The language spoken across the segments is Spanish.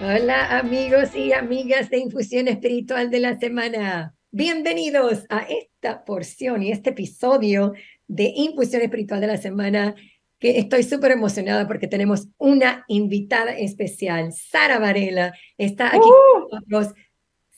Hola amigos y amigas de Infusión Espiritual de la Semana. Bienvenidos a esta porción y este episodio de Infusión Espiritual de la Semana, que estoy súper emocionada porque tenemos una invitada especial. Sara Varela está aquí ¡Uh! con nosotros,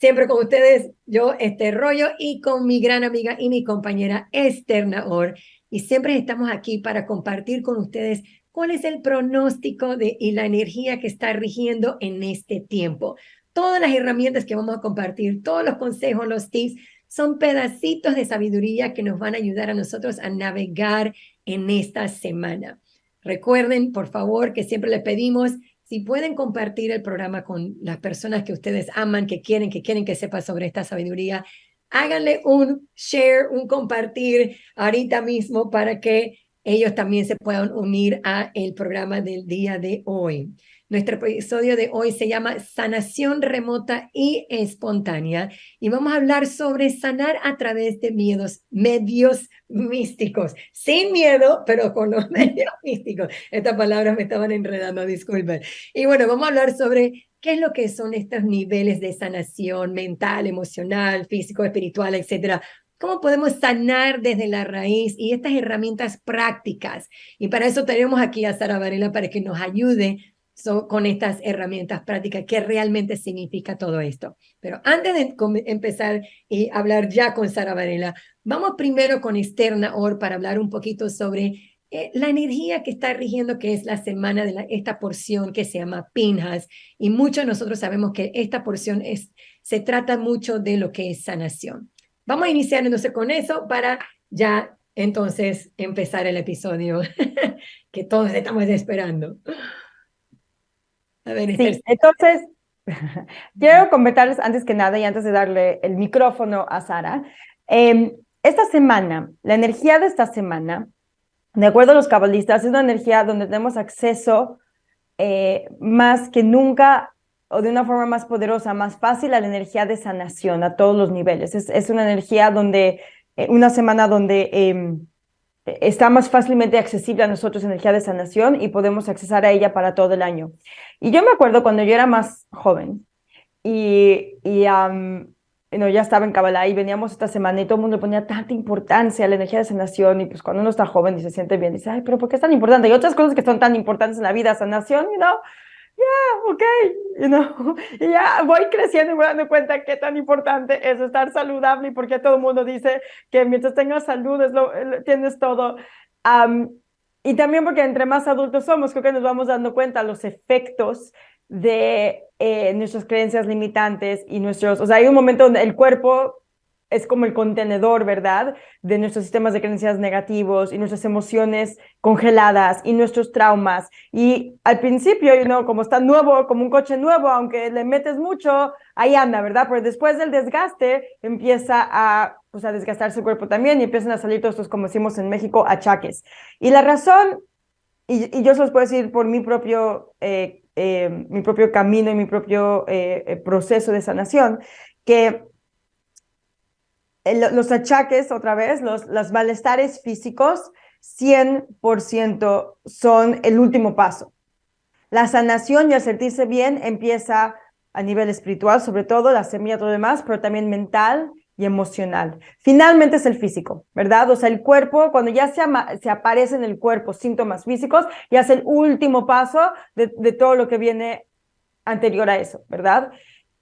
siempre con ustedes, yo, Esther Rollo, y con mi gran amiga y mi compañera Esther Naor. Y siempre estamos aquí para compartir con ustedes cuál es el pronóstico y la energía que está rigiendo en este tiempo. Todas las herramientas que vamos a compartir, todos los consejos, los tips, son pedacitos de sabiduría que nos van a ayudar a nosotros a navegar en esta semana. Recuerden, por favor, que siempre les pedimos si pueden compartir el programa con las personas que ustedes aman, que quieren que sepa sobre esta sabiduría, háganle un share, un compartir ahorita mismo para que ellos también se puedan unir a el programa del día de hoy. Nuestro episodio de hoy se llama Sanación remota y espontánea y vamos a hablar sobre sanar a través de medios místicos, sin miedo, pero con los medios místicos. Estas palabras me estaban enredando, disculpen. Y bueno, vamos a hablar sobre qué es lo que son estos niveles de sanación mental, emocional, físico, espiritual, etcétera. ¿Cómo podemos sanar desde la raíz y estas herramientas prácticas? Y para eso tenemos aquí a Sara Varela para que nos ayude con estas herramientas prácticas, qué realmente significa todo esto. Pero antes de empezar y hablar ya con Sara Varela, vamos primero con Esther Naor para hablar un poquito sobre la energía que está rigiendo, que es la semana de esta porción que se llama Pinhas. Y muchos de nosotros sabemos que esta porción se trata mucho de lo que es sanación. Vamos a iniciar entonces con eso para ya entonces empezar el episodio que todos estamos esperando. A ver, Esther. Sí, entonces quiero comentarles antes que nada y antes de darle el micrófono a Sara, esta semana, la energía de esta semana, de acuerdo a los cabalistas, es una energía donde tenemos acceso más que nunca o de una forma más poderosa, más fácil a la energía de sanación a todos los niveles. Es una energía donde, una semana donde está más fácilmente accesible a nosotros energía de sanación y podemos accesar a ella para todo el año. Y yo me acuerdo cuando yo era más joven y ya estaba en Kabbalah y veníamos esta semana y todo el mundo le ponía tanta importancia a la energía de sanación y pues cuando uno está joven y se siente bien, dice, ay, pero ¿por qué es tan importante? Hay otras cosas que son tan importantes en la vida, sanación, ok, y ya voy creciendo y me voy dando cuenta qué tan importante es estar saludable y por qué todo el mundo dice que mientras tengas salud tienes todo. Um, y también porque entre más adultos somos, creo que nos vamos dando cuenta los efectos de nuestras creencias limitantes y o sea, hay un momento donde el cuerpo es como el contenedor, ¿verdad? De nuestros sistemas de creencias negativos y nuestras emociones congeladas y nuestros traumas. Y al principio, como está nuevo, como un coche nuevo, aunque le metes mucho, ahí anda, ¿verdad? Pero después del desgaste empieza pues, a desgastarse el cuerpo también y empiezan a salir todos estos, como decimos en México, achaques. Y la razón, y yo se los puedo decir por mi propio camino y mi propio proceso de sanación, que los achaques, otra vez, los malestares físicos, 100% son el último paso. La sanación y el sentirse bien empieza a nivel espiritual, sobre todo, la semilla, todo lo demás, pero también mental y emocional. Finalmente es el físico, ¿verdad? O sea, el cuerpo, cuando ya se aparece en el cuerpo síntomas físicos, ya es el último paso de todo lo que viene anterior a eso, ¿verdad?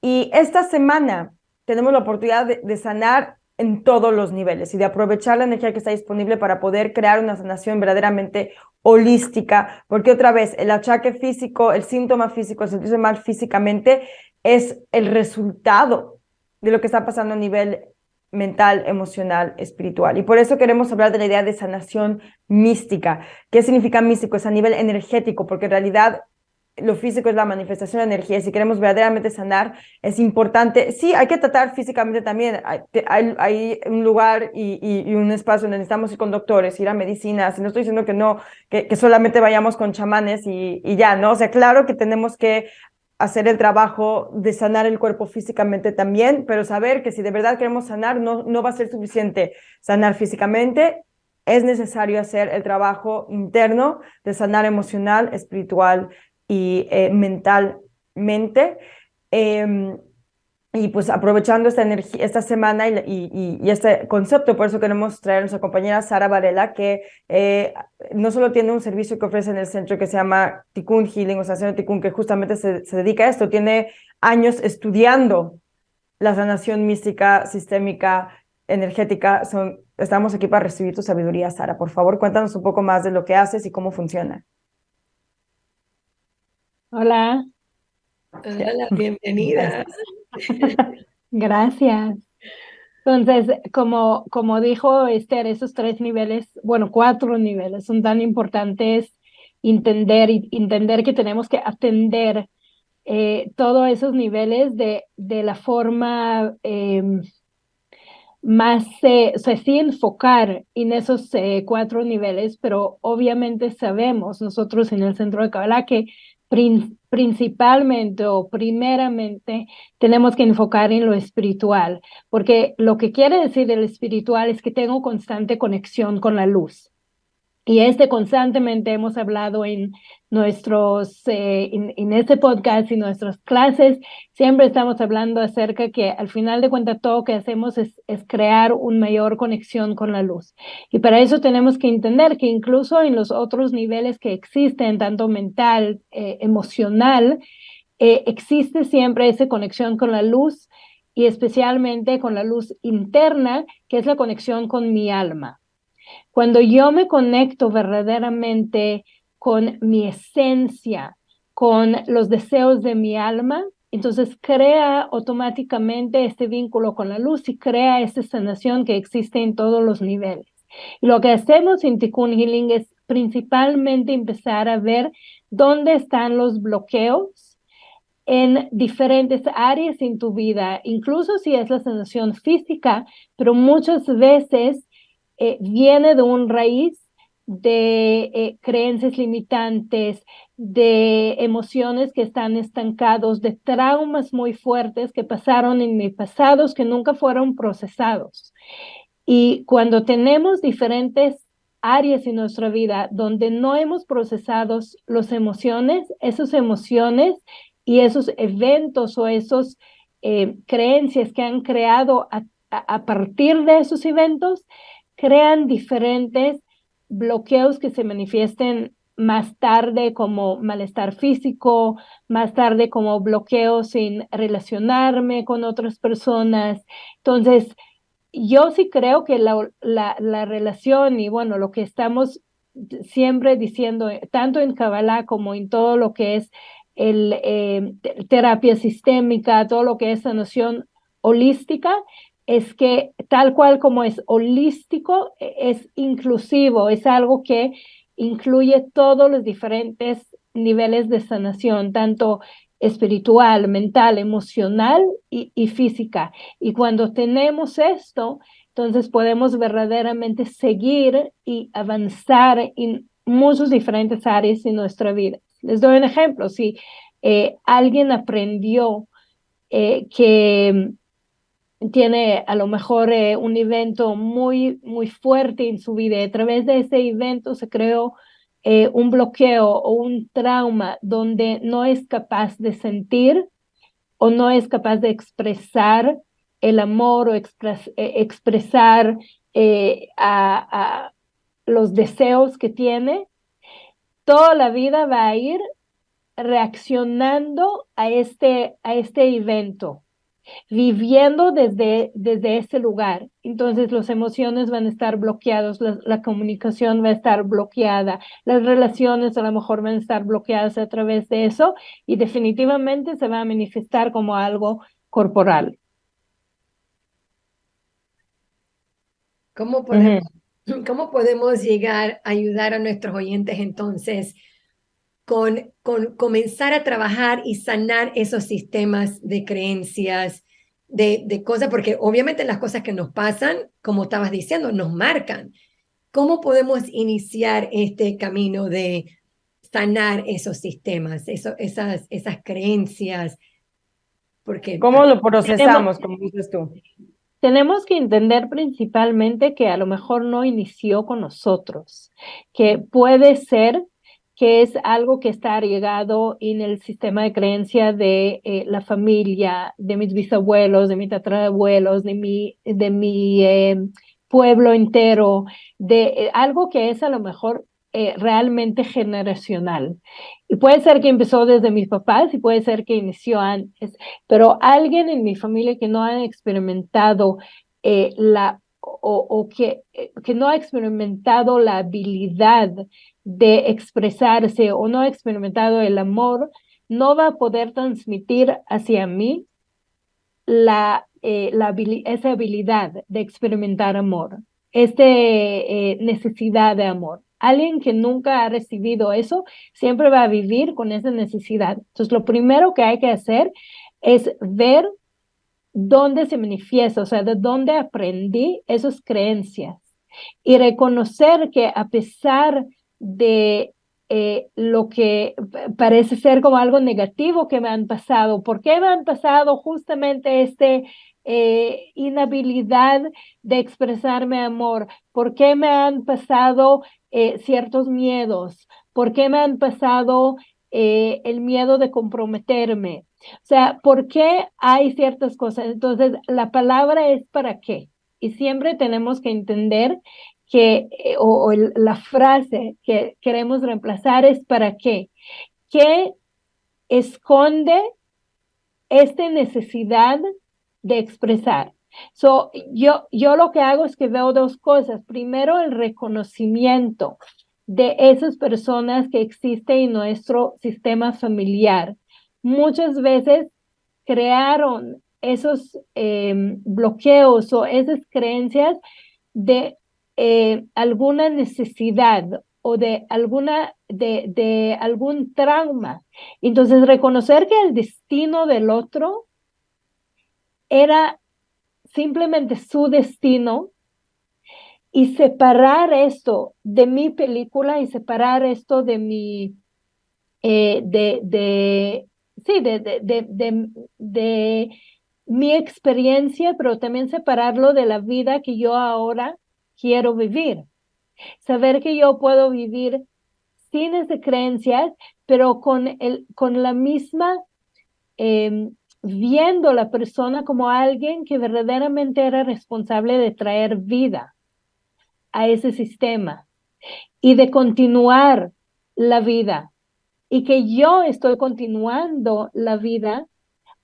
Y esta semana tenemos la oportunidad de sanar en todos los niveles y de aprovechar la energía que está disponible para poder crear una sanación verdaderamente holística, porque otra vez el achaque físico, el síntoma físico, el sentirse mal físicamente es el resultado de lo que está pasando a nivel mental, emocional, espiritual. Y por eso queremos hablar de la idea de sanación mística. ¿Qué significa místico? Es a nivel energético, porque en realidad lo físico es la manifestación de energía y si queremos verdaderamente sanar, es importante, sí, hay que tratar físicamente también, hay un lugar y un espacio donde necesitamos ir con doctores, ir a medicinas, y no estoy diciendo que no, que solamente vayamos con chamanes y ya, ¿no? O sea, claro que tenemos que hacer el trabajo de sanar el cuerpo físicamente también, pero saber que si de verdad queremos sanar, no va a ser suficiente sanar físicamente, es necesario hacer el trabajo interno de sanar emocional, espiritual y mentalmente. mente. Y pues aprovechando esta energía, esta semana y este concepto, por eso queremos traer a nuestra compañera Sara Varela, que no solo tiene un servicio que ofrece en el centro que se llama Tikkun Healing, o sea, Centro Tikkun, que justamente se dedica a esto, tiene años estudiando la sanación mística, sistémica, energética. Estamos aquí para recibir tu sabiduría, Sara. Por favor, cuéntanos un poco más de lo que haces y cómo funciona. Hola, Hola, bienvenida. gracias. Entonces, como dijo Esther, esos 3 niveles, bueno, 4 niveles son tan importantes entender que tenemos que atender todos esos niveles de la forma más, o sea, sí enfocar en esos 4 niveles, pero obviamente sabemos nosotros en el Centro de Kabbalah que principalmente o primeramente tenemos que enfocar en lo espiritual, porque lo que quiere decir el espiritual es que tengo constante conexión con la luz. Y constantemente hemos hablado en en este podcast y nuestras clases, siempre estamos hablando acerca que al final de cuentas todo lo que hacemos es crear una mayor conexión con la luz. Y para eso tenemos que entender que incluso en los otros niveles que existen, tanto mental, emocional, existe siempre esa conexión con la luz y especialmente con la luz interna, que es la conexión con mi alma. Cuando yo me conecto verdaderamente con mi esencia, con los deseos de mi alma, entonces crea automáticamente este vínculo con la luz y crea esta sanación que existe en todos los niveles. Y lo que hacemos en Tikkun Healing es principalmente empezar a ver dónde están los bloqueos en diferentes áreas en tu vida, incluso si es la sanación física, pero muchas veces viene de un raíz de creencias limitantes, de emociones que están estancados, de traumas muy fuertes que pasaron en mi pasado que nunca fueron procesados. Y cuando tenemos diferentes áreas en nuestra vida donde no hemos procesado las emociones, esas emociones y esos eventos o esos creencias que han creado a partir de esos eventos, crean diferentes bloqueos que se manifiesten más tarde como malestar físico, más tarde como bloqueos en relacionarme con otras personas. Entonces, yo sí creo que la relación y bueno, lo que estamos siempre diciendo, tanto en Kabbalah como en todo lo que es terapia sistémica, todo lo que es sanación holística, es que tal cual como es holístico, es inclusivo, es algo que incluye todos los diferentes niveles de sanación, tanto espiritual, mental, emocional y física. Y cuando tenemos esto, entonces podemos verdaderamente seguir y avanzar en muchas diferentes áreas de nuestra vida. Les doy un ejemplo. Si alguien aprendió que tiene a lo mejor un evento muy, muy fuerte en su vida, y a través de ese evento se creó un bloqueo o un trauma donde no es capaz de sentir o no es capaz de expresar el amor o expresar a los deseos que tiene, toda la vida va a ir reaccionando a este evento, viviendo desde ese lugar. Entonces las emociones van a estar bloqueadas, la comunicación va a estar bloqueada, las relaciones a lo mejor van a estar bloqueadas a través de eso y definitivamente se va a manifestar como algo corporal. ¿Cómo podemos, cómo podemos llegar a ayudar a nuestros oyentes entonces con comenzar a trabajar y sanar esos sistemas de creencias, de cosas? Porque obviamente las cosas que nos pasan, como estabas diciendo, nos marcan. ¿Cómo podemos iniciar este camino de sanar esos sistemas, esas creencias? Porque ¿Cómo lo procesamos, como dices tú? Tenemos que entender principalmente que a lo mejor no inició con nosotros, que puede ser que es algo que está arraigado en el sistema de creencia de la familia, de mis bisabuelos, de mis tatarabuelos, de mi pueblo entero, de algo que es a lo mejor realmente generacional. Y puede ser que empezó desde mis papás y puede ser que inició antes, pero alguien en mi familia que no ha experimentado que no ha experimentado la habilidad de expresarse o no ha experimentado el amor, no va a poder transmitir hacia mí esa habilidad de experimentar amor, esta necesidad de amor. Alguien que nunca ha recibido eso siempre va a vivir con esa necesidad. Entonces, lo primero que hay que hacer es ver dónde se manifiesta, o sea, de dónde aprendí esas creencias y reconocer que a pesar de lo que parece ser como algo negativo que me han pasado, ¿por qué me han pasado justamente inhabilidad de expresarme amor? ¿Por qué me han pasado ciertos miedos? ¿Por qué me han pasado el miedo de comprometerme? O sea, ¿por qué hay ciertas cosas? Entonces, la palabra es para qué. Y siempre tenemos que entender que, la frase que queremos reemplazar es para qué. ¿Qué esconde esta necesidad de expresar? Yo lo que hago es que veo dos cosas. Primero, el reconocimiento de esas personas que existen en nuestro sistema familiar. Muchas veces crearon esos bloqueos o esas creencias de alguna necesidad o de algún trauma. Entonces, reconocer que el destino del otro era simplemente su destino y separar esto de mi película y separar esto de mi de mi experiencia, pero también separarlo de la vida que yo ahora quiero vivir. Saber que yo puedo vivir sin esas creencias, pero con la misma, viendo la persona como alguien que verdaderamente era responsable de traer vida a ese sistema y de continuar la vida. Y que yo estoy continuando la vida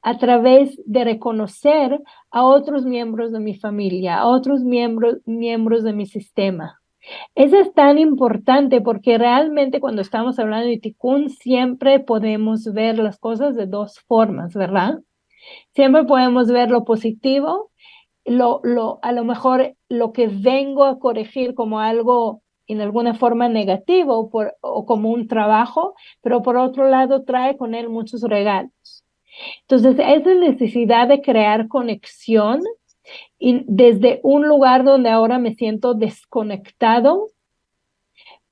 a través de reconocer a otros miembros de mi familia, a otros miembros de mi sistema. Eso es tan importante porque realmente cuando estamos hablando de Tikkun siempre podemos ver las cosas de dos formas, ¿verdad? Siempre podemos ver lo positivo, a lo mejor lo que vengo a corregir como algo en alguna forma negativo o como un trabajo, pero por otro lado trae con él muchos regalos. Entonces, esa necesidad de crear conexión y desde un lugar donde ahora me siento desconectado,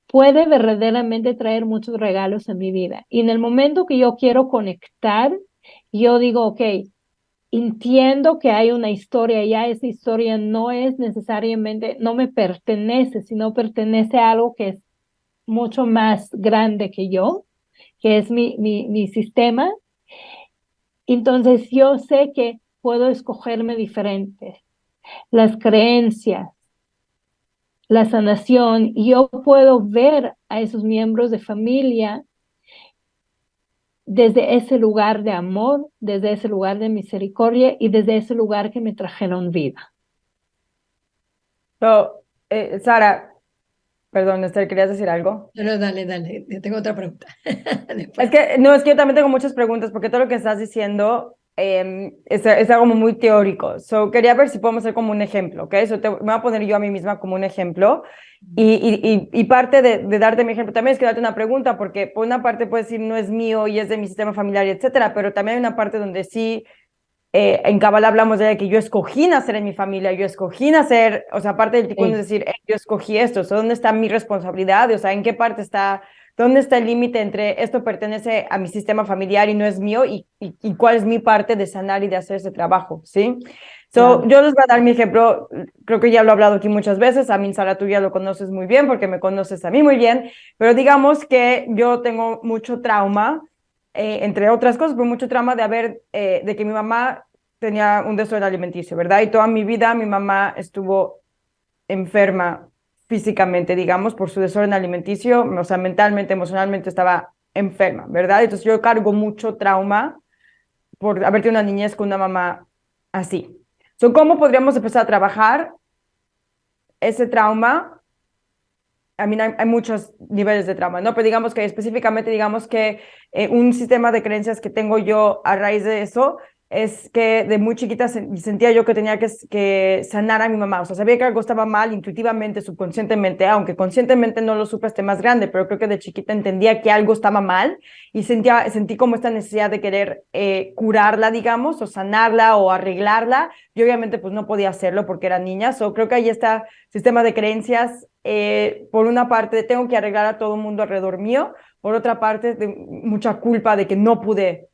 puede verdaderamente traer muchos regalos a mi vida. Y en el momento que yo quiero conectar, yo digo, ok, entiendo que hay una historia, ya esa historia no es necesariamente, no me pertenece, sino pertenece a algo que es mucho más grande que yo, que es mi sistema. Entonces yo sé que puedo escogerme diferente. Las creencias, la sanación, y yo puedo ver a esos miembros de familia desde ese lugar de amor, desde ese lugar de misericordia y desde ese lugar que me trajeron vida. Sara, perdón, Esther, ¿querías decir algo? No, dale, yo tengo otra pregunta. Es que yo también tengo muchas preguntas porque todo lo que estás diciendo es algo muy teórico. Quería ver si podemos hacer como un ejemplo, ¿ok? Me voy a poner yo a mí misma como un ejemplo y parte de darte mi ejemplo también es que darte una pregunta porque por una parte puedes decir no es mío y es de mi sistema familiar, etcétera, pero también hay una parte donde sí, en Kabbalah hablamos de que yo escogí nacer en mi familia, yo escogí nacer, o sea, parte del Tikkun es decir, yo escogí esto, ¿dónde está mi responsabilidad? O sea, ¿en qué parte está... ¿Dónde está el límite entre esto pertenece a mi sistema familiar y no es mío? Y cuál es mi parte de sanar y de hacer ese trabajo? ¿Sí? Yo les voy a dar mi ejemplo, creo que ya lo he hablado aquí muchas veces, a mí, Sara, tú ya lo conoces muy bien porque me conoces a mí muy bien, pero digamos que yo tengo mucho trauma, entre otras cosas, pero mucho trauma de que mi mamá tenía un desorden alimenticio, ¿verdad? Y toda mi vida mi mamá estuvo enferma físicamente, digamos, por su desorden alimenticio, o sea, mentalmente, emocionalmente estaba enferma, ¿verdad? Entonces yo cargo mucho trauma por haber tenido una niñez con una mamá así. ¿Cómo podríamos empezar a trabajar ese trauma? A mí hay muchos niveles de trauma, ¿no? Pero digamos que específicamente, digamos que un sistema de creencias que tengo yo a raíz de eso es que de muy chiquita sentía yo que tenía que sanar a mi mamá. O sea, sabía que algo estaba mal intuitivamente, subconscientemente, aunque conscientemente no lo supe hasta más grande, pero creo que de chiquita entendía que algo estaba mal y sentí como esta necesidad de querer curarla, digamos, o sanarla o arreglarla. Y obviamente pues no podía hacerlo porque era niña. Creo que ahí está sistema de creencias, por una parte tengo que arreglar a todo el mundo alrededor mío, por otra parte de mucha culpa de que no pude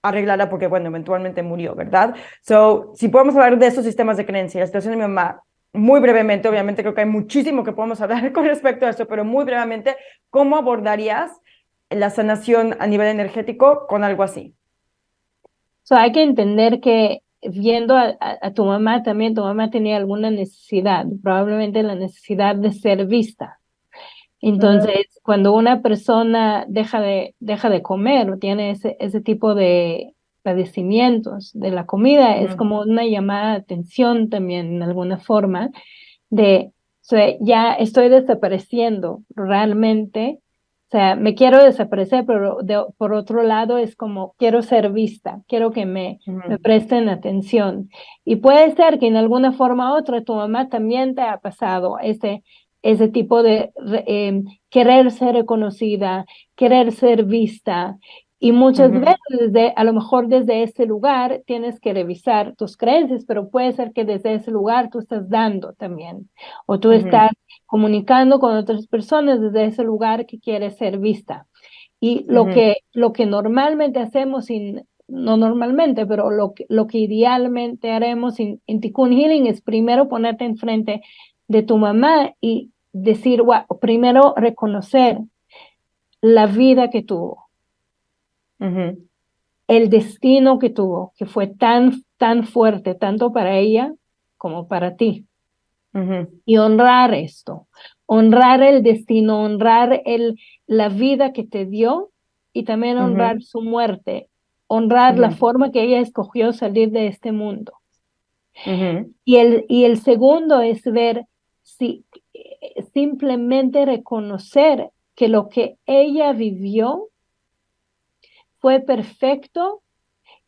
arreglarla porque, bueno, eventualmente murió, ¿verdad? Si podemos hablar de esos sistemas de creencias, la situación de mi mamá, muy brevemente, obviamente creo que hay muchísimo que podemos hablar con respecto a eso, pero muy brevemente, ¿cómo abordarías la sanación a nivel energético con algo así? Hay que entender que viendo a tu mamá también, tu mamá tenía alguna necesidad, probablemente la necesidad de ser vista. Entonces, cuando una persona deja de comer o tiene ese tipo de padecimientos de la comida, es como una llamada de atención también en alguna forma de, ya estoy desapareciendo realmente, o sea, me quiero desaparecer, pero por otro lado es como quiero ser vista, quiero que me presten atención. Y puede ser que en alguna forma u otra tu mamá también te ha pasado ese tipo de querer ser reconocida, querer ser vista. Y muchas veces, a lo mejor desde ese lugar, tienes que revisar tus creencias, pero puede ser que desde ese lugar tú estás dando también, o tú estás comunicando con otras personas desde ese lugar que quieres ser vista. Y lo que normalmente hacemos, no normalmente, pero lo que idealmente haremos en Tikkun Healing es primero ponerte enfrente de tu mamá y decir, wow, primero reconocer la vida que tuvo, el destino que tuvo, que fue tan fuerte, tanto para ella como para ti. Y honrar esto, honrar el destino, honrar la vida que te dio y también honrar su muerte, honrar la forma que ella escogió salir de este mundo. Y el segundo es ver si simplemente reconocer que lo que ella vivió fue perfecto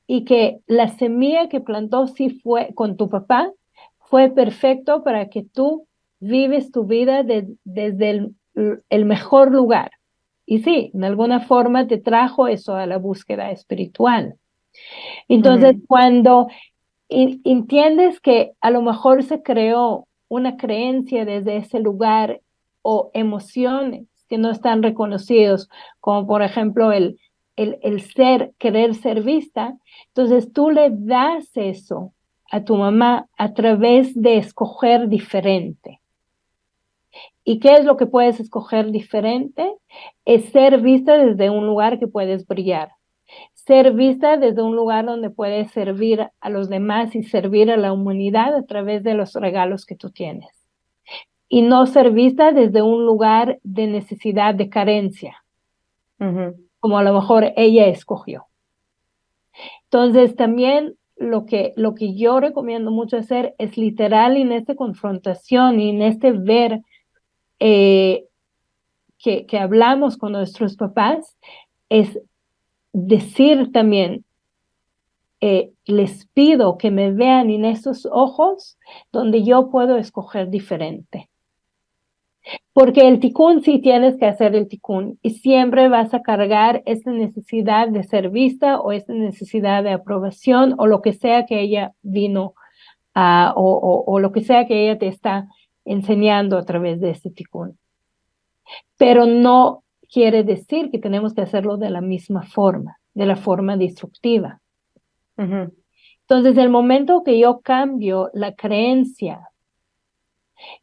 y que la semilla que plantó sí fue con tu papá, fue perfecto para que tú vives tu vida desde el mejor lugar. Y sí, de alguna forma te trajo eso a la búsqueda espiritual. Entonces, cuando entiendes que a lo mejor se creó una creencia desde ese lugar o emociones que no están reconocidos, como por ejemplo el querer ser vista, entonces tú le das eso a tu mamá a través de escoger diferente. ¿Y qué es lo que puedes escoger diferente? Es ser vista desde un lugar que puedes brillar. Ser vista desde un lugar donde puedes servir a los demás y servir a la humanidad a través de los regalos que tú tienes. Y no ser vista desde un lugar de necesidad, de carencia, como a lo mejor ella escogió. Entonces, también lo que yo recomiendo mucho hacer es literal en esta confrontación y en este ver que hablamos con nuestros papás, es decir también, les pido que me vean en esos ojos donde yo puedo escoger diferente. Porque el tikkun sí tienes que hacer el tikkun y siempre vas a cargar esa necesidad de ser vista o esa necesidad de aprobación o lo que sea que ella vino o lo que sea que ella te está enseñando a través de este tikkun. Pero no quiere decir que tenemos que hacerlo de la misma forma, de la forma destructiva. Entonces, el momento que yo cambio la creencia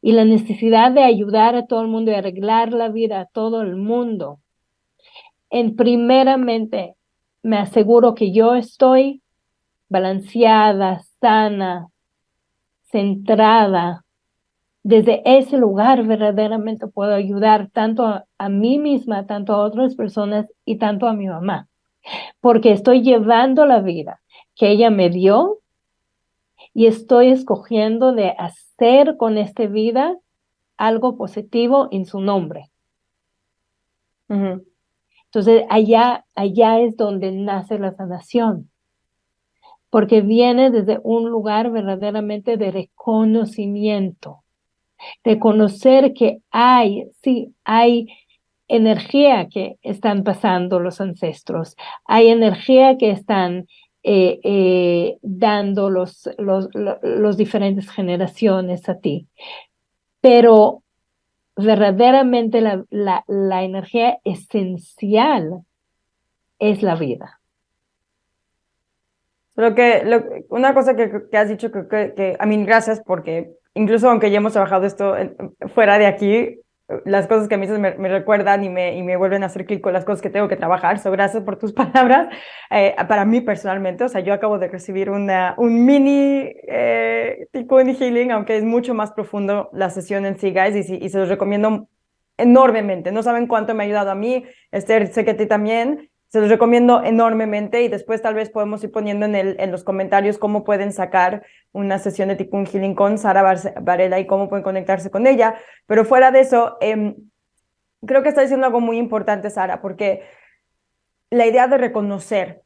y la necesidad de ayudar a todo el mundo y arreglar la vida a todo el mundo, primeramente me aseguro que yo estoy balanceada, sana, centrada. Desde ese lugar verdaderamente puedo ayudar tanto a mí misma, tanto a otras personas y tanto a mi mamá, porque estoy llevando la vida que ella me dio y estoy escogiendo de hacer con esta vida algo positivo en su nombre. Ujú. Entonces, allá es donde nace la sanación, porque viene desde un lugar verdaderamente de reconocimiento, de conocer que sí, hay energía que están pasando los ancestros, hay energía que están dando los diferentes generaciones a ti, pero verdaderamente la energía esencial es la vida. Una cosa que has dicho, a mí gracias, porque incluso aunque ya hemos trabajado esto fuera de aquí, las cosas que a mí me recuerdan y me vuelven a hacer clic con las cosas que tengo que trabajar. So, gracias por tus palabras. Para mí personalmente, o sea, yo acabo de recibir un mini Tikkun Healing, aunque es mucho más profundo la sesión en sí, guys, y se los recomiendo enormemente. No saben cuánto me ha ayudado a mí, Esther, sé que a ti también. Se los recomiendo enormemente y después tal vez podemos ir poniendo en los comentarios cómo pueden sacar una sesión de Tikkun Healing con Sara Varela y cómo pueden conectarse con ella. Pero fuera de eso, creo que está diciendo algo muy importante, Sara, porque la idea de reconocer,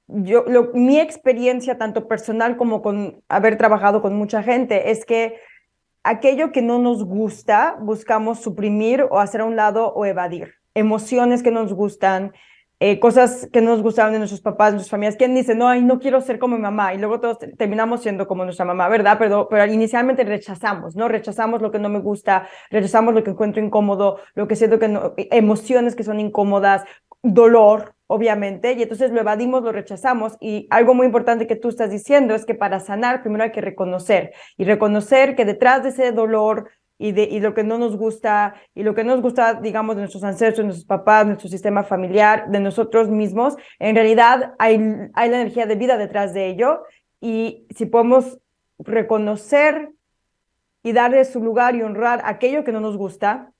mi experiencia tanto personal como con haber trabajado con mucha gente es que aquello que no nos gusta buscamos suprimir o hacer a un lado o evadir. Emociones que nos gustan, cosas que no nos gustaban de nuestros papás, de nuestras familias. ¿Quién dice, no, ay, no quiero ser como mi mamá? Y luego todos terminamos siendo como nuestra mamá, ¿verdad? Pero inicialmente rechazamos, ¿no? Rechazamos lo que no me gusta, rechazamos lo que encuentro incómodo, lo que siento que no, emociones que son incómodas, dolor, obviamente, y entonces lo evadimos, lo rechazamos. Y algo muy importante que tú estás diciendo es que para sanar primero hay que reconocer, y reconocer que detrás de ese dolor y lo que no nos gusta, y lo que no nos gusta, digamos, de nuestros ancestros, nuestros papás, nuestro sistema familiar, de nosotros mismos, en realidad hay la energía de vida detrás de ello, y si podemos reconocer y darle su lugar y honrar aquello que no nos gusta,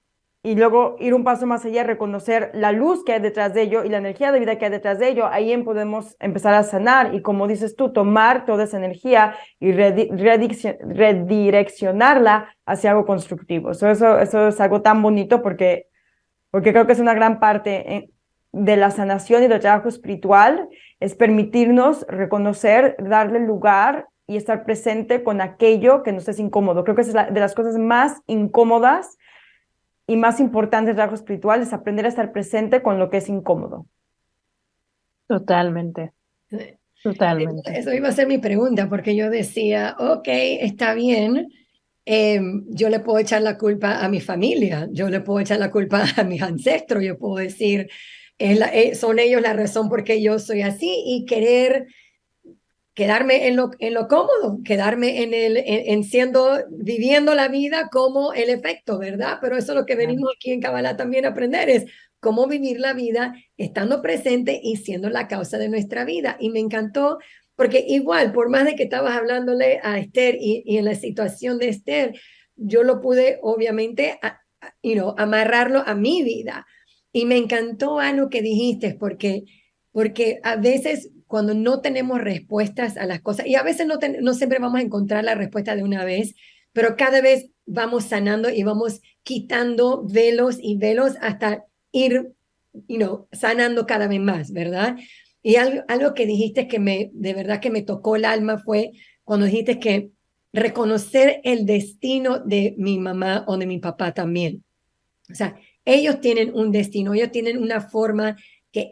y luego ir un paso más allá, reconocer la luz que hay detrás de ello y la energía de vida que hay detrás de ello, ahí podemos empezar a sanar y, como dices tú, tomar toda esa energía y redireccionarla hacia algo constructivo. Eso es algo tan bonito porque creo que es una gran parte de la sanación y del trabajo espiritual, es permitirnos reconocer, darle lugar y estar presente con aquello que nos es incómodo. Creo que es de las cosas más incómodas y más importante del trabajo espiritual, es aprender a estar presente con lo que es incómodo. Totalmente, totalmente. Eso iba a ser mi pregunta, porque yo decía, ok, está bien, yo le puedo echar la culpa a mi familia, yo le puedo echar la culpa a mis ancestros, yo puedo decir, son ellos la razón por qué yo soy así, y querer quedarme en lo cómodo, quedarme viviendo la vida como el efecto, ¿verdad? Pero eso es lo que venimos aquí en Kabbalah también a aprender, es cómo vivir la vida estando presente y siendo la causa de nuestra vida. Y me encantó, porque igual, por más de que estabas hablándole a Esther y en la situación de Esther, yo lo pude obviamente, amarrarlo a mi vida. Y me encantó algo que dijiste, porque a veces cuando no tenemos respuestas a las cosas, y a veces no siempre vamos a encontrar la respuesta de una vez, pero cada vez vamos sanando y vamos quitando velos y velos hasta ir, sanando cada vez más, ¿verdad? Y algo que dijiste que de verdad que me tocó el alma fue cuando dijiste que reconocer el destino de mi mamá o de mi papá también. O sea, ellos tienen un destino, ellos tienen una forma,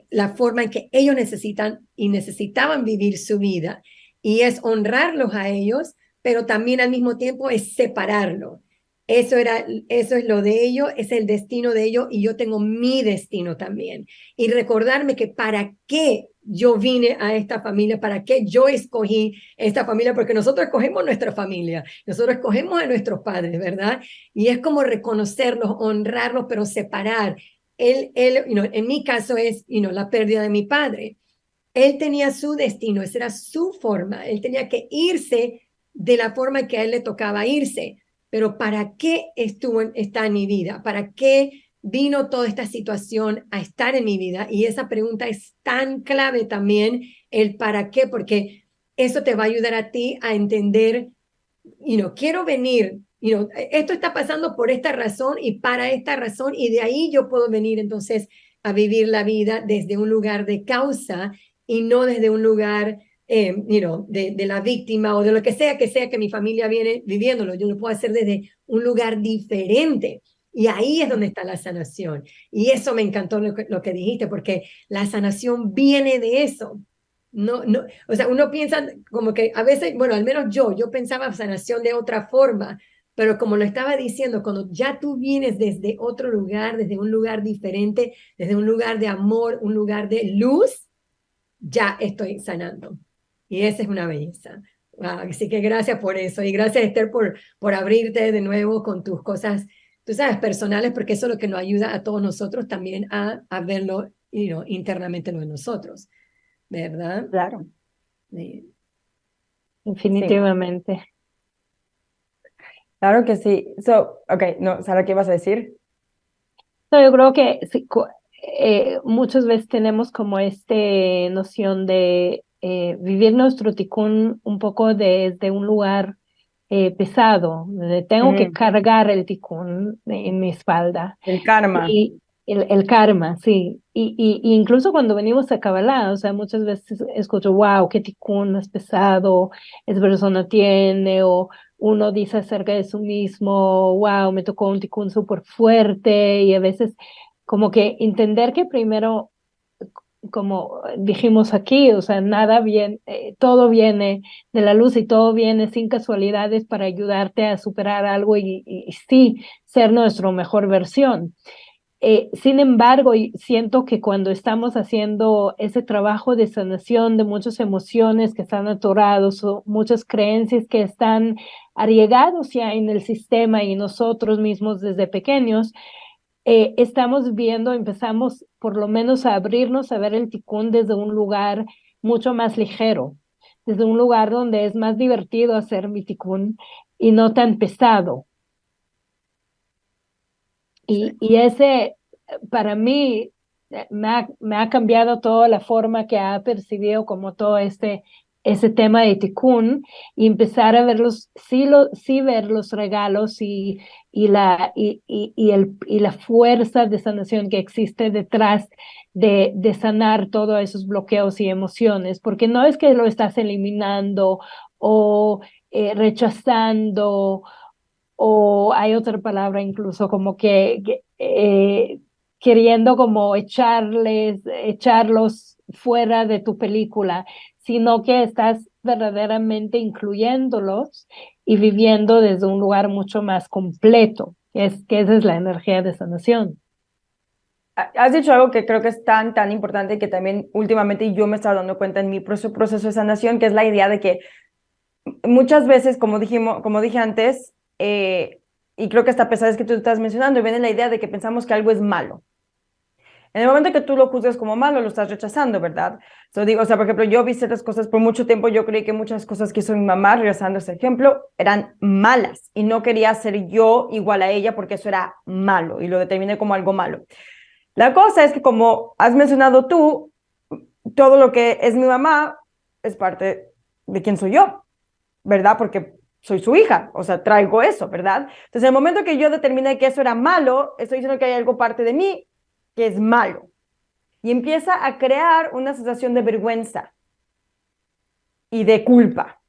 la forma en que ellos necesitan y necesitaban vivir su vida. Y es honrarlos a ellos, pero también al mismo tiempo es separarlo. Eso es lo de ellos, es el destino de ellos, y yo tengo mi destino también. Y recordarme que para qué yo vine a esta familia, para qué yo escogí esta familia, porque nosotros escogemos nuestra familia, nosotros escogemos a nuestros padres, ¿verdad? Y es como reconocerlos, honrarlos, pero separar. En mi caso es, la pérdida de mi padre. Él tenía su destino, esa era su forma, él tenía que irse de la forma que a él le tocaba irse, pero ¿para qué está en mi vida? ¿Para qué vino toda esta situación a estar en mi vida? Y esa pregunta es tan clave también, el para qué, porque eso te va a ayudar a ti a entender, quiero venir, esto está pasando por esta razón y para esta razón, y de ahí yo puedo venir entonces a vivir la vida desde un lugar de causa y no desde un lugar de la víctima o de lo que sea que mi familia viene viviéndolo. Yo lo puedo hacer desde un lugar diferente. Y ahí es donde está la sanación. Y eso me encantó lo que dijiste, porque la sanación viene de eso. No, no, o sea, uno piensa como que a veces, bueno, al menos yo pensaba sanación de otra forma, pero como lo estaba diciendo, cuando ya tú vienes desde otro lugar, desde un lugar diferente, desde un lugar de amor, un lugar de luz, ya estoy sanando. Y esa es una belleza. Wow, así que gracias por eso. Y gracias, Esther, por abrirte de nuevo con tus cosas, tú sabes, personales, porque eso es lo que nos ayuda a todos nosotros también a verlo internamente en nosotros, ¿verdad? Claro. Sí. Definitivamente. Claro que sí. Okay, no, Sara, ¿qué ibas a decir? No, yo creo que sí, muchas veces tenemos como noción de vivir nuestro ticún un poco desde un lugar pesado, donde tengo que cargar el ticún en mi espalda. El karma. Y el karma, sí. Y incluso cuando venimos a Kabbalah, o sea, muchas veces escucho, wow, qué ticún más pesado esa persona tiene, o uno dice acerca de sí mismo, wow, me tocó un ticún súper fuerte, y a veces como que entender que primero, como dijimos aquí, o sea, nada bien, todo viene de la luz y todo viene sin casualidades para ayudarte a superar algo y sí, ser nuestra mejor versión. Sin embargo, siento que cuando estamos haciendo ese trabajo de sanación de muchas emociones que están atorados o muchas creencias que están arraigados ya en el sistema y nosotros mismos desde pequeños, estamos viendo, empezamos por lo menos a abrirnos a ver el ticún desde un lugar mucho más ligero, desde un lugar donde es más divertido hacer mi ticún y no tan pesado. Y ese, para mí, me ha cambiado toda la forma que ha percibido como todo ese tema de Tikkun y empezar a ver sí ver los regalos y la fuerza de sanación que existe detrás de sanar todos esos bloqueos y emociones, porque no es que lo estás eliminando o rechazando, o hay otra palabra incluso como queriendo como echarlos fuera de tu película, sino que estás verdaderamente incluyéndolos y viviendo desde un lugar mucho más completo, que esa es la energía de sanación. Has dicho algo que creo que es tan importante, que también últimamente yo me he estado dando cuenta en mi proceso de sanación, que es la idea de que muchas veces, como dije antes, y creo que hasta a pesar de que tú estás mencionando, viene la idea de que pensamos que algo es malo. En el momento que tú lo juzgas como malo, lo estás rechazando, ¿verdad? Digo, o sea, por ejemplo, yo vi ciertas cosas por mucho tiempo, yo creí que muchas cosas que hizo mi mamá, regresando a ese ejemplo, eran malas y no quería ser yo igual a ella porque eso era malo y lo determiné como algo malo. La cosa es que, como has mencionado tú, todo lo que es mi mamá es parte de quién soy yo, ¿verdad? Porque soy su hija, o sea, traigo eso, ¿verdad? Entonces, en el momento que yo determiné que eso era malo, estoy diciendo que hay algo parte de mí que es malo. Y empieza a crear una sensación de vergüenza y de culpa.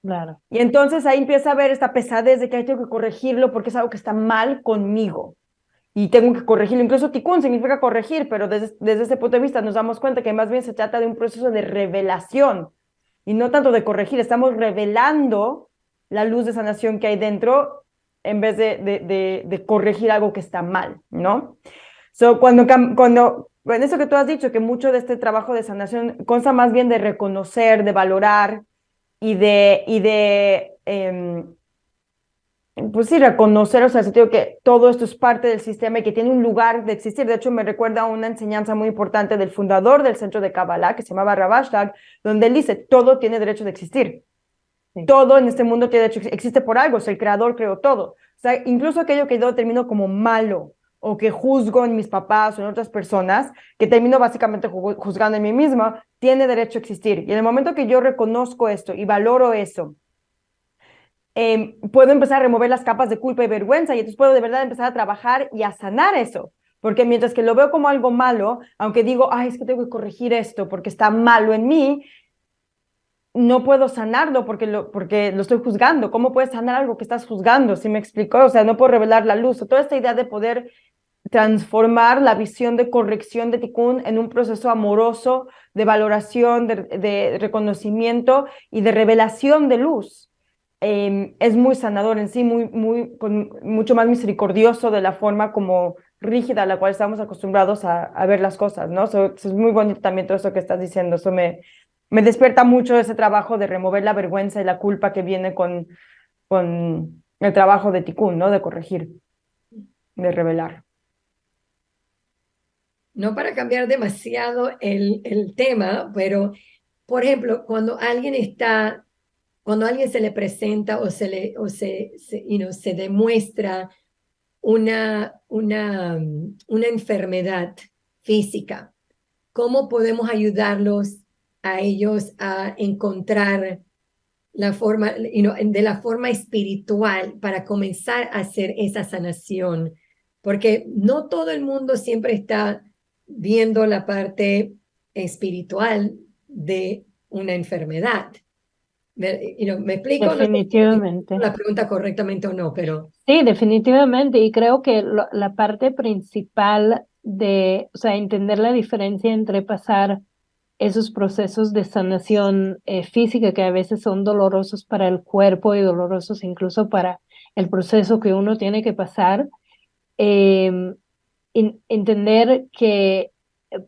Claro. Y entonces ahí empieza a haber esta pesadez de que tengo que corregirlo porque es algo que está mal conmigo. Y tengo que corregirlo. Incluso tikkun significa corregir, pero desde ese punto de vista nos damos cuenta que más bien se trata de un proceso de revelación y no tanto de corregir. Estamos revelando la luz de sanación que hay dentro en vez de corregir algo que está mal, ¿no? Cuando Bueno, eso que tú has dicho, que mucho de este trabajo de sanación consta más bien de reconocer, de valorar y de pues sí, reconocer, o sea, el sentido que todo esto es parte del sistema y que tiene un lugar de existir. De hecho, me recuerda a una enseñanza muy importante del fundador del centro de Kabbalah, que se llamaba Ravashlag, donde él dice, todo tiene derecho de existir. Sí. Todo en este mundo tiene derecho, existe por algo, o sea, el creador creó todo. O sea, incluso aquello que yo determino como malo o que juzgo en mis papás o en otras personas, que termino básicamente juzgando en mí misma, tiene derecho a existir. Y en el momento que yo reconozco esto y valoro eso, puedo empezar a remover las capas de culpa y vergüenza y entonces puedo de verdad empezar a trabajar y a sanar eso. Porque mientras que lo veo como algo malo, aunque digo, ay, es que tengo que corregir esto porque está malo en mí, no puedo sanarlo porque lo estoy juzgando. ¿Cómo puedes sanar algo que estás juzgando? ¿Sí me explicó? O sea, no puedo revelar la luz. O toda esta idea de poder transformar la visión de corrección de Tikkun en un proceso amoroso de valoración, de reconocimiento y de revelación de luz. Es muy sanador en sí, mucho más misericordioso de la forma como rígida a la cual estamos acostumbrados a ver las cosas, ¿no? Es muy bonito también todo eso que estás diciendo. Eso me despierta mucho ese trabajo de remover la vergüenza y la culpa que viene con el trabajo de Tikkun, ¿no? De corregir, de revelar. No para cambiar demasiado el tema, pero, por ejemplo, cuando a alguien se le presenta se demuestra una enfermedad física, ¿cómo podemos ayudarlos a ellos a encontrar la forma, de la forma espiritual para comenzar a hacer esa sanación? Porque no todo el mundo siempre está viendo la parte espiritual de una enfermedad. ¿Me explico? No sé si Definitivamente. la pregunta correctamente o no, pero Sí, definitivamente. Y creo que la parte principal de, o sea, entender la diferencia entre pasar esos procesos de sanación física que a veces son dolorosos para el cuerpo y dolorosos incluso para el proceso que uno tiene que pasar, eh, entender que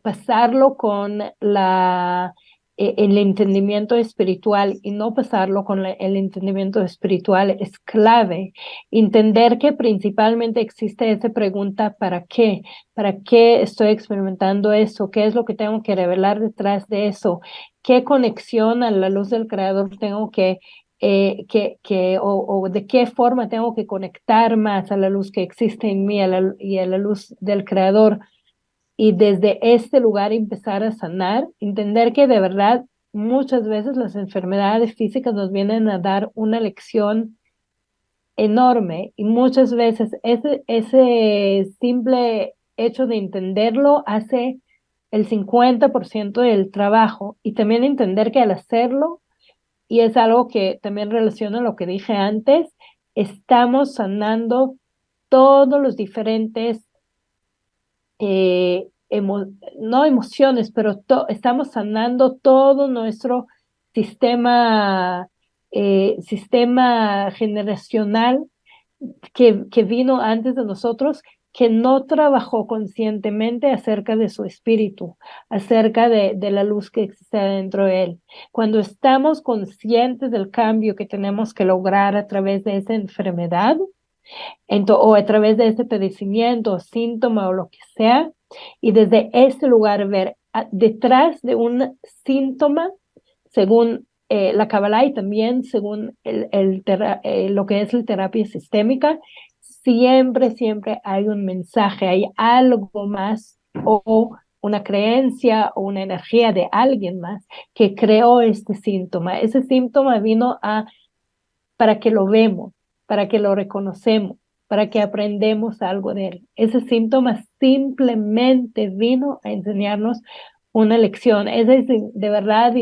pasarlo con el entendimiento espiritual y no pasarlo con el entendimiento espiritual es clave. Entender que principalmente existe esa pregunta, ¿para qué estoy experimentando eso? ¿Qué es lo que tengo que revelar detrás de eso? ¿Qué conexión a la luz del creador tengo o de qué forma tengo que conectar más a la luz que existe en mí y a la luz del creador? Y desde este lugar empezar a sanar, entender que de verdad muchas veces las enfermedades físicas nos vienen a dar una lección enorme y muchas veces ese simple hecho de entenderlo hace el 50% del trabajo, y también entender que al hacerlo, y es algo que también relaciona lo que dije antes, estamos sanando todos los diferentes eh, no emociones, pero estamos sanando todo nuestro sistema generacional que vino antes de nosotros, que no trabajó conscientemente acerca de su espíritu, acerca de la luz que existe dentro de él. Cuando estamos conscientes del cambio que tenemos que lograr a través de esa enfermedad, o a través de ese padecimiento o síntoma o lo que sea, y desde ese lugar ver detrás de un síntoma, según la Kabbalah y también según lo que es la terapia sistémica, siempre hay un mensaje, hay algo más o una creencia o una energía de alguien más que creó este síntoma. Ese síntoma vino para que lo vemos, para que lo reconocemos, para que aprendemos algo de él. Ese síntoma simplemente vino a enseñarnos una lección. Ese es de verdad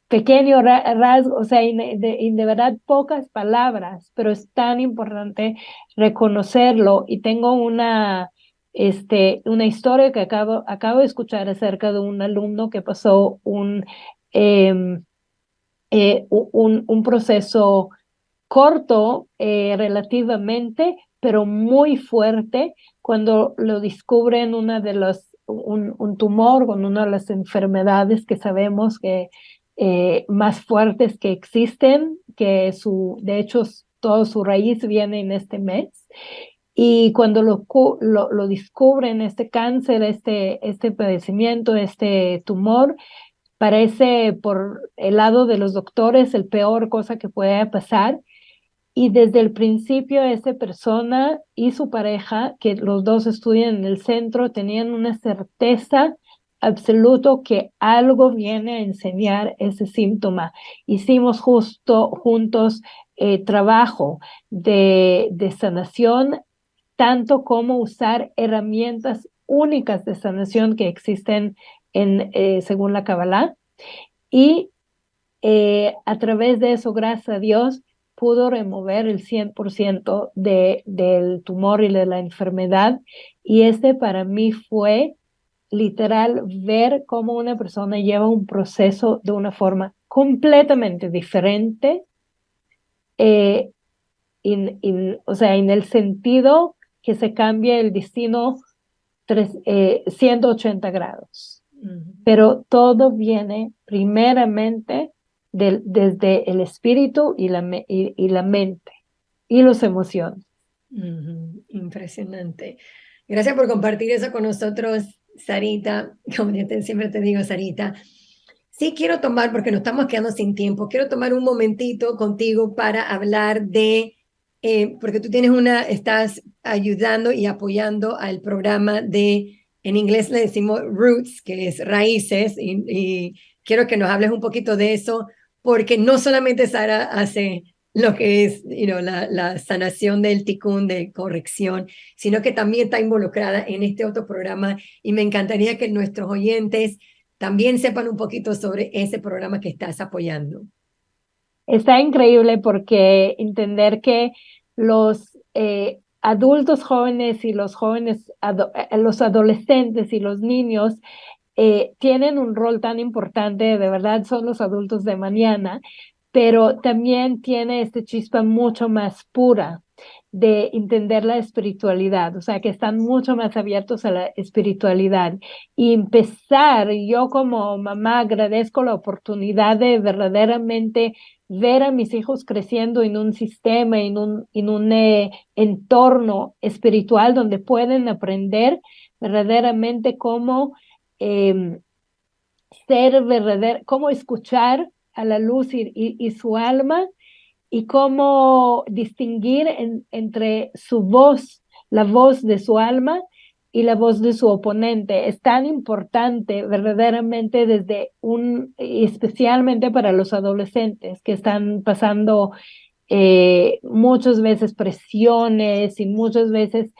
pequeño rasgo, o sea, de verdad pocas palabras, pero es tan importante reconocerlo. Y tengo una historia que acabo de escuchar acerca de un alumno que pasó eh, un proceso corto relativamente, pero muy fuerte cuando lo descubren un tumor con una de las enfermedades que sabemos que más fuertes que existen, que de hecho toda su raíz viene en este mes. Y cuando lo descubren, este cáncer, este padecimiento, este tumor, parece por el lado de los doctores el peor cosa que puede pasar. Y desde el principio esa persona y su pareja, que los dos estudian en el centro, tenían una certeza absoluta que algo viene a enseñar ese síntoma. Hicimos justo juntos trabajo de sanación, tanto como usar herramientas únicas de sanación que existen según la Kabbalah. Y a través de eso, gracias a Dios, pudo remover el 100% del tumor y de la enfermedad. Y para mí fue literal ver cómo una persona lleva un proceso de una forma completamente diferente, o sea, en el sentido que se cambia el destino 180 grados. Pero todo viene primeramente desde el espíritu y la mente y las emociones. Impresionante. Gracias por compartir eso con nosotros, Sarita. Como yo siempre te digo, Sarita. Sí quiero tomar, porque nos estamos quedando sin tiempo, quiero tomar un momentito contigo para hablar porque tú estás ayudando y apoyando al programa en inglés le decimos Roots, que es raíces, y quiero que nos hables un poquito de eso, porque no solamente Sara hace lo que es la sanación del ticún, de corrección, sino que también está involucrada en este otro programa, y me encantaría que nuestros oyentes también sepan un poquito sobre ese programa que estás apoyando. Está increíble porque entender que los adultos jóvenes y los los adolescentes y los niños tienen un rol tan importante, de verdad son los adultos de mañana, pero también tiene chispa mucho más pura de entender la espiritualidad, o sea, que están mucho más abiertos a la espiritualidad. Y yo como mamá agradezco la oportunidad de verdaderamente ver a mis hijos creciendo en un sistema, en un entorno espiritual donde pueden aprender verdaderamente cómo cómo escuchar a la luz y su alma, y cómo distinguir entre su voz, la voz de su alma y la voz de su oponente. Es tan importante verdaderamente especialmente para los adolescentes que están pasando muchas veces presiones y muchas veces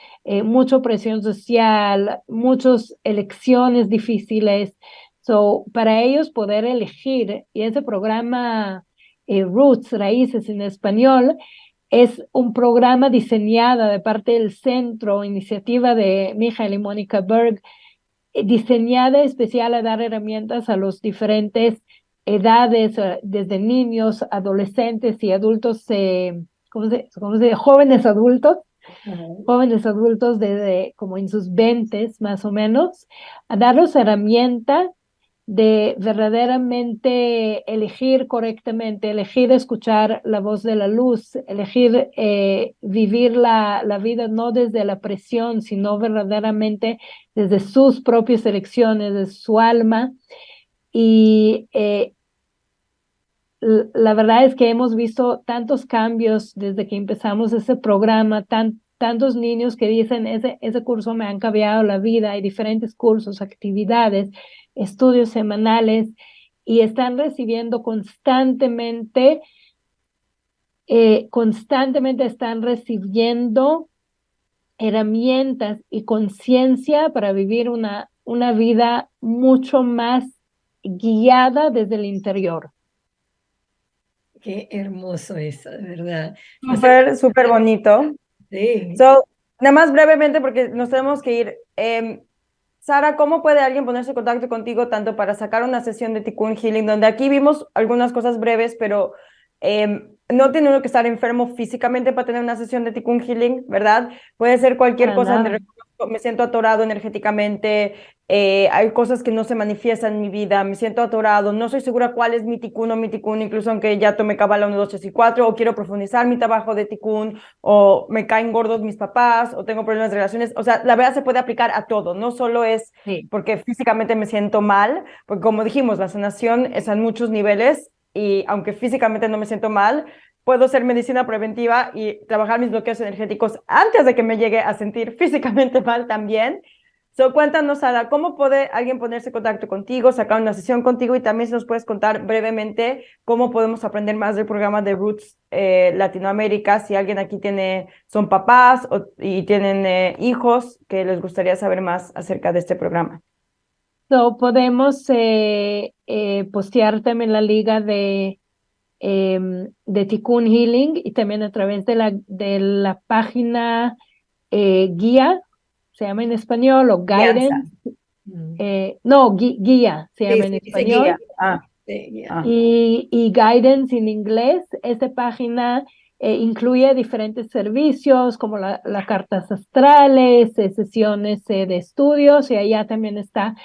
mucha presión social, muchas elecciones difíciles. Para ellos poder elegir, y ese programa Roots, Raíces en español, es un programa diseñado de parte del centro, iniciativa de Michael y Mónica Berg, diseñada especial a dar herramientas a los diferentes edades, desde niños, adolescentes y adultos, jóvenes adultos, jóvenes adultos desde como en sus 20s más o menos, a darles herramientas de verdaderamente elegir correctamente, elegir escuchar la voz de la luz, elegir vivir la vida no desde la presión, sino verdaderamente desde sus propias elecciones, de su alma. Y la verdad es que hemos visto tantos cambios desde que empezamos ese programa, tantos niños que dicen, ese curso me han cambiado la vida. Hay diferentes cursos, actividades, estudios semanales, y están recibiendo constantemente están recibiendo herramientas y conciencia para vivir una vida mucho más guiada desde el interior. Qué hermoso eso, de verdad. Súper bonito. Sí. Nada más brevemente, porque nos tenemos que ir. Sara, ¿cómo puede alguien ponerse en contacto contigo tanto para sacar una sesión de Tikkun Healing, donde aquí vimos algunas cosas breves, pero no tiene uno que estar enfermo físicamente para tener una sesión de Tikkun Healing, ¿verdad? Puede ser cualquier Para cosa donde nada. me siento atorado energéticamente, hay cosas que no se manifiestan en mi vida, me siento atorado, no soy segura cuál es mi Tikkun o mi Tikkun, incluso aunque ya tomé Kabbalah 1, 2, 3 y 4, o quiero profundizar mi trabajo de Tikkun, o me caen gordos mis papás, o tengo problemas de relaciones. O sea, la verdad se puede aplicar a todo, no solo es Sí. porque físicamente me siento mal, porque como dijimos, la sanación es a muchos niveles, y aunque físicamente no me siento mal, puedo hacer medicina preventiva y trabajar mis bloqueos energéticos antes de que me llegue a sentir físicamente mal también. So, cuéntanos, Sara, ¿cómo puede alguien ponerse en contacto contigo, sacar una sesión contigo? Y también si nos puedes contar brevemente cómo podemos aprender más del programa de Roots Latinoamérica, si alguien aquí son papás y tienen hijos que les gustaría saber más acerca de este programa. So, podemos postear también la liga de Tikkun Healing y también a través de la página guía, se llama en español, o Alianza. guidance, no, guía se Sí, llama en sí, dice guía. español, Sí, guía. Ah. y guidance en inglés. Esta página incluye diferentes servicios como las cartas astrales, sesiones de estudios, y allá también está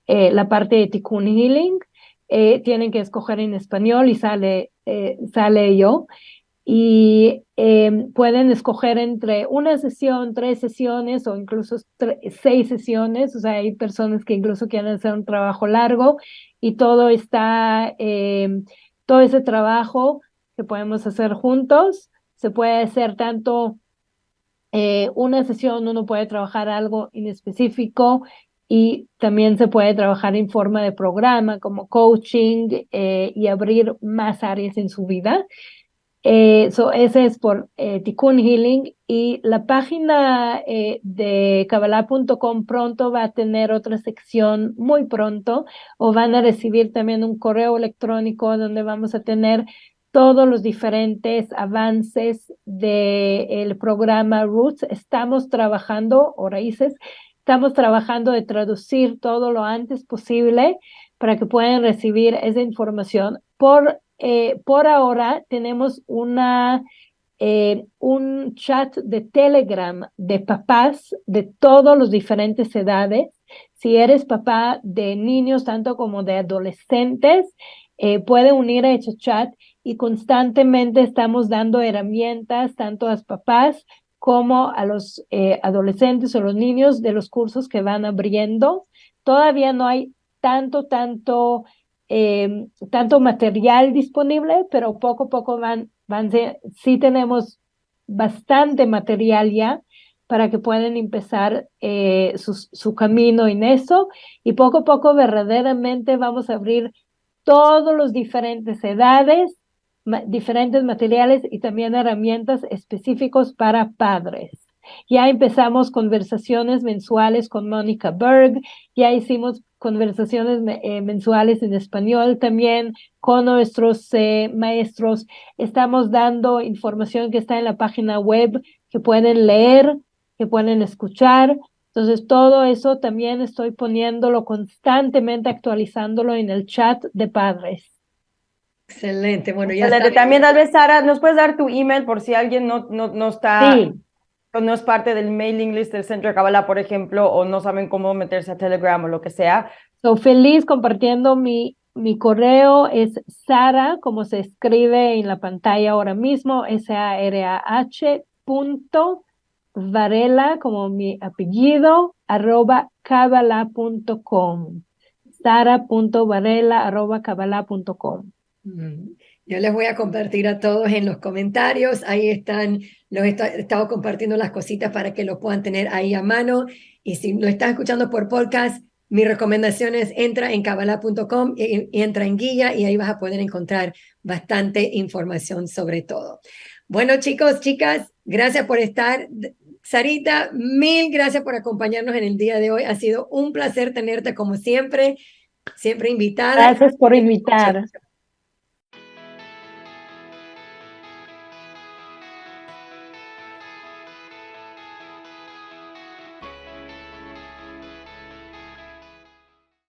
la parte de Tikkun Healing. Tienen que escoger en español y sale yo. Y pueden escoger entre una sesión, 3 sesiones o incluso 6 sesiones. O sea, hay personas que incluso quieren hacer un trabajo largo, y todo ese trabajo que podemos hacer juntos. Se puede hacer tanto una sesión, uno puede trabajar algo en específico, y también se puede trabajar en forma de programa como coaching, y abrir más áreas en su vida. Ese es por Tikkun Healing, y la página de Kabbalah.com pronto va a tener otra sección muy pronto, o van a recibir también un correo electrónico donde vamos a tener todos los diferentes avances del programa Roots. Estamos trabajando, o Raíces, estamos trabajando de traducir todo lo antes posible para que puedan recibir esa información. Por ahora tenemos un chat de Telegram de papás de todas las diferentes edades. Si eres papá de niños tanto como de adolescentes, puede unir a ese chat, y constantemente estamos dando herramientas tanto a los papás como a los adolescentes o los niños de los cursos que van abriendo. Todavía no hay tanto material disponible, pero poco a poco sí tenemos bastante material ya para que puedan empezar su camino en eso, y poco a poco verdaderamente vamos a abrir todos los diferentes edades, diferentes materiales y también herramientas específicos para padres. Ya empezamos conversaciones mensuales con Mónica Berg, ya hicimos conversaciones mensuales en español también con nuestros maestros. Estamos dando información que está en la página web, que pueden leer, que pueden escuchar. Entonces, todo eso también estoy poniéndolo constantemente, actualizándolo en el chat de padres. Excelente. Bueno, ya Excelente. saben. También tal vez, Sara, nos puedes dar tu email por si alguien no está, Sí, no es parte del mailing list del Centro de Kabbalah, por ejemplo, o no saben cómo meterse a Telegram o lo que sea. feliz compartiendo mi correo. Es Sara, como se escribe en la pantalla ahora mismo, sarah.varela, como mi apellido, @kabbalah.com. Sara.varela@kabbalah.com. Yo les voy a compartir a todos en los comentarios. Ahí están, he estado compartiendo las cositas para que lo puedan tener ahí a mano. Y si lo estás escuchando por podcast, mi recomendación es entra en kabbalah.com y entra en guía, y ahí vas a poder encontrar bastante información sobre todo. Bueno, chicos, chicas, gracias por estar. Sarita, mil gracias por acompañarnos en el día de hoy. Ha sido un placer tenerte como siempre invitada. Gracias por invitar.